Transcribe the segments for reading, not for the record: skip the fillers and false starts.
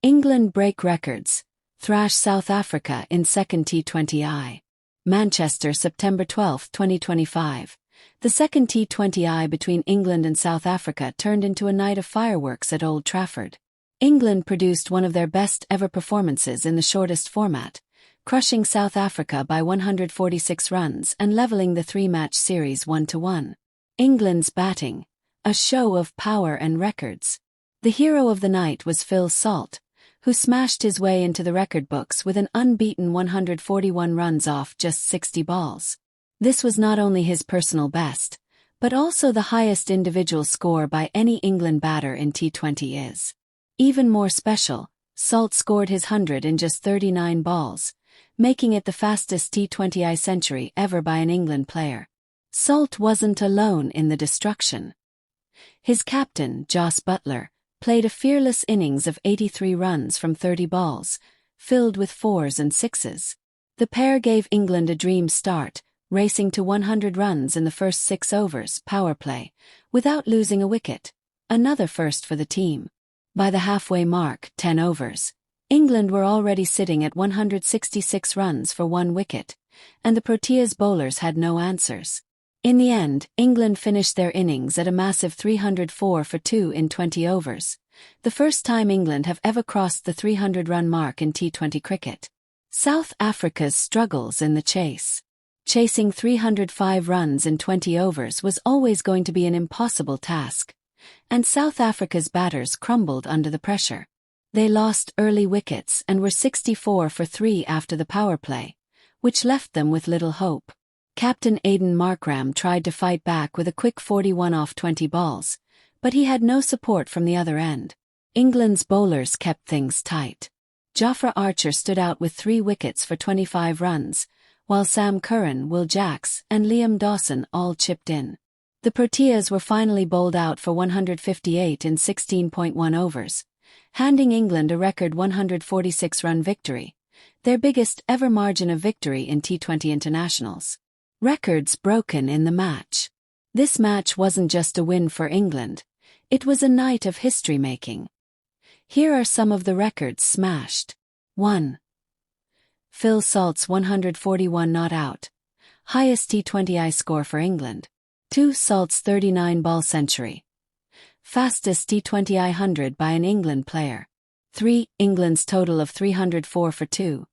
England break records, thrash South Africa in second T20I. Manchester, September 12, 2025. The second T20I between England and South Africa turned into a night of fireworks at Old Trafford. England produced one of their best ever performances in the shortest format, crushing South Africa by 146 runs and levelling the three-match series 1-1. England's batting, a show of power and records. The hero of the night was Phil Salt, who smashed his way into the record books with an unbeaten 141 runs off just 60 balls. This was not only his personal best, but also the highest individual score by any England batter in T20Is. Even more special, Salt scored his 100 in just 39 balls, making it the fastest T20I century ever by an England player. Salt wasn't alone in the destruction. His captain, Jos Buttler, played a fearless innings of 83 runs from 30 balls, filled with fours and sixes. The pair gave England a dream start, racing to 100 runs in the first 6 overs power play, without losing a wicket, another first for the team. By the halfway mark, 10 overs, England were already sitting at 166 runs for 1 wicket, and the Proteas bowlers had no answers. In the end, England finished their innings at a massive 304 for 2 in 20 overs, the first time England have ever crossed the 300-run mark in T20 cricket. South Africa's struggles in the chase. Chasing 305 runs in 20 overs was always going to be an impossible task, and South Africa's batters crumbled under the pressure. They lost early wickets and were 64 for 3 after the power play, which left them with little hope. Captain Aiden Markram tried to fight back with a quick 41 off 20 balls, but he had no support from the other end. England's bowlers kept things tight. Jofra Archer stood out with 3 wickets for 25 runs, while Sam Curran, Will Jacks, and Liam Dawson all chipped in. The Proteas were finally bowled out for 158 in 16.1 overs, handing England a record 146-run victory, their biggest ever margin of victory in T20 internationals. Records broken in the match. This match wasn't just a win for England, it was a night of history-making. Here are some of the records smashed. 1. Phil Salt's 141 not out, highest T20I score for England. 2. Salt's 39-ball century, fastest T20I 100 by an England player. 3. England's total of 304 for 2,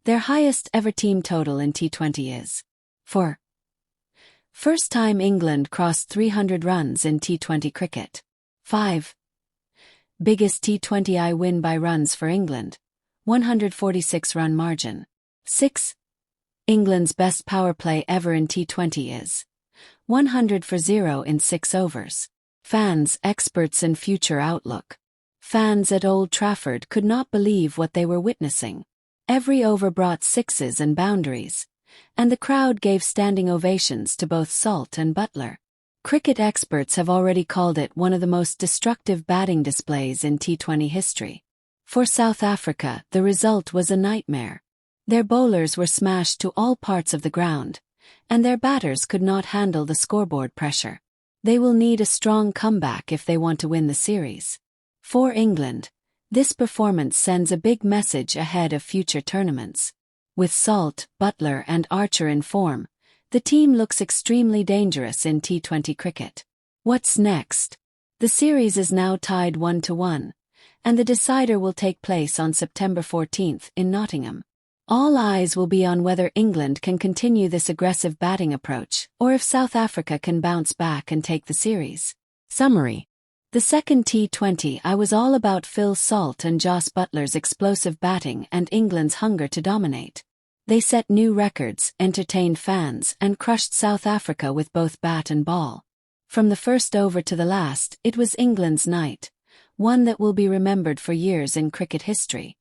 their highest ever team total in T20 is. 4. First time England crossed 300 runs in T20 cricket. 5. Biggest T20I win by runs for England, 146-run margin. 6. England's best power play ever in T20 is 100 for 0 in 6 overs. Fans, experts and future outlook. Fans at Old Trafford could not believe what they were witnessing. Every over brought sixes and boundaries, and the crowd gave standing ovations to both Salt and Buttler. Cricket experts have already called it one of the most destructive batting displays in T20 history. For South Africa, the result was a nightmare. Their bowlers were smashed to all parts of the ground, and their batters could not handle the scoreboard pressure. They will need a strong comeback if they want to win the series. For England, this performance sends a big message ahead of future tournaments. With Salt, Buttler and Archer in form, the team looks extremely dangerous in T20 cricket. What's next? The series is now tied 1-1, and the decider will take place on September 14 in Nottingham. All eyes will be on whether England can continue this aggressive batting approach, or if South Africa can bounce back and take the series. Summary. The second T20I was all about Phil Salt and Jos Buttler's explosive batting and England's hunger to dominate. They set new records, entertained fans, and crushed South Africa with both bat and ball. From the first over to the last, it was England's night, one that will be remembered for years in cricket history.